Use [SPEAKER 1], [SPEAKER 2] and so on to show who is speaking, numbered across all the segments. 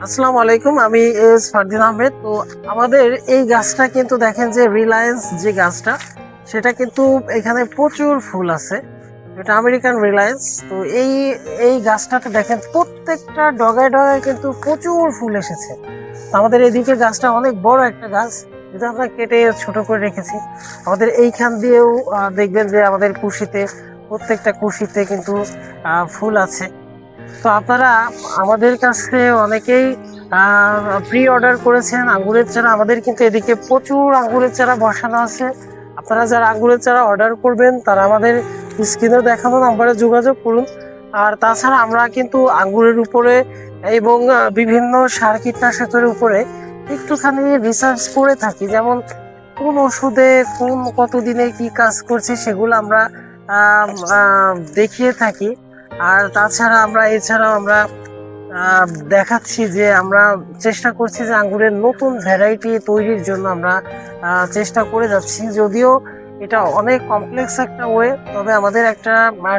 [SPEAKER 1] আসসালামু আলাইকুম, আমি ফারদিন আহমেদ। তো আমাদের এই গাছটা কিন্তু দেখেন যে রিলায়েন্স যে গাছটা, সেটা কিন্তু এখানে প্রচুর ফুল আছে। এটা আমেরিকান রিলায়েন্স। তো এই এই গাছটাতে দেখেন প্রত্যেকটা ডগায় ডগায় কিন্তু প্রচুর ফুল এসেছে। তো আমাদের এদিকে গাছটা অনেক বড় একটা গাছ, যেটা আমরা কেটে ছোট করে রেখেছি। আমাদের এইখান দিয়েও দেখবেন যে আমাদের কুশিতে, প্রত্যেকটা কুশিতে কিন্তু ফুল আছে। তো আপনারা আমাদের কাছে অনেকেই প্রি অর্ডার করেছেন আঙ্গুরের চারা। আমাদের কিন্তু এদিকে প্রচুর আঙ্গুরের চারা বসানো আছে। আপনারা যারা আঙ্গুরের চারা অর্ডার করবেন তারা আমাদের স্ক্রিনে দেখানো নাম্বারে যোগাযোগ করুন। আর তাছাড়া আমরা কিন্তু আঙ্গুরের উপরে এবং বিভিন্ন সার কীটনাশকের উপরে একটুখানি রিসার্চ করে থাকি, যেমন কোন ওষুধে কোন কতদিনে কি কাজ করছে সেগুলো আমরা দেখিয়ে থাকি। আর তাছাড়া এছাড়াও আমরা দেখাচ্ছি যে আমরা চেষ্টা করছি যে আঙ্গুরের নতুন ভ্যারাইটি তৈরির জন্য আমরা চেষ্টা করে যাচ্ছি। যদিও এটা অনেক কমপ্লেক্স একটা ওয়ে, তবে আমাদের একটা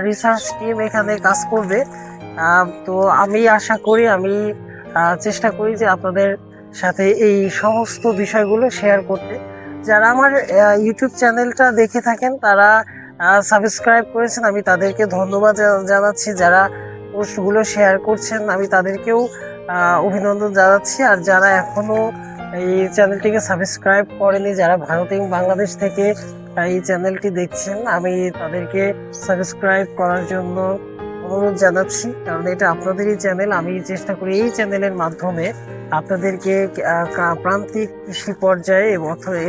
[SPEAKER 1] রিসার্চ টিম এখানে কাজ করবে। তো আমি আশা করি, আমি চেষ্টা করি যে আপনাদের সাথে এই সমস্ত বিষয়গুলো শেয়ার করতে। যারা আমার ইউটিউব চ্যানেলটা দেখে থাকেন তারা সাবস্ক্রাইব করেছেন, আমি তাদেরকে ধন্যবাদ জানাচ্ছি। যারা পোস্টগুলো শেয়ার করছেন আমি তাদেরকেও অভিনন্দন জানাচ্ছি। আর যারা এখনো এই চ্যানেলটিকে সাবস্ক্রাইব করেনি, যারা ভারত এবং বাংলাদেশ থেকে এই চ্যানেলটি দেখছেন, আমি তাদেরকে সাবস্ক্রাইব করার জন্য অনুরোধ জানাচ্ছি, কারণ এটা আপনাদেরই চ্যানেল। আমি চেষ্টা করি এই চ্যানেলের মাধ্যমে আপনাদেরকে প্রান্তিক কৃষি পর্যায়ে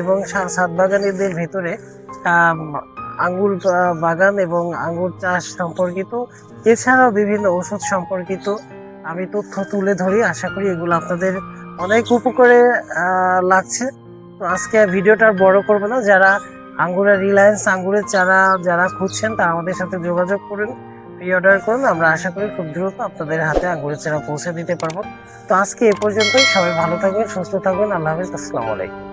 [SPEAKER 1] এবং ছাদ বাগানীদের ভেতরে আঙ্গুর বাগান এবং আঙ্গুর চাষ সম্পর্কিত, এছাড়াও বিভিন্ন ওষুধ সম্পর্কিত আমি তথ্য তুলে ধরি। আশা করি এগুলো আপনাদের অনেক উপকারে লাগছে। তো আজকে ভিডিওটা বড় করবো না। যারা আঙ্গুরের রিলায়েন্স আঙ্গুরের চারা যারা খুঁজছেন তারা আমাদের সাথে যোগাযোগ করুন, প্রি অর্ডার করুন। আমরা আশা করি খুব দ্রুত আপনাদের হাতে আঙ্গুরের চারা পৌঁছে দিতে পারবো। তো আজকে এ পর্যন্তই। সবাই ভালো থাকবেন, সুস্থ থাকবেন। আল্লাহ হাফিজ, আসসালামু আলাইকুম।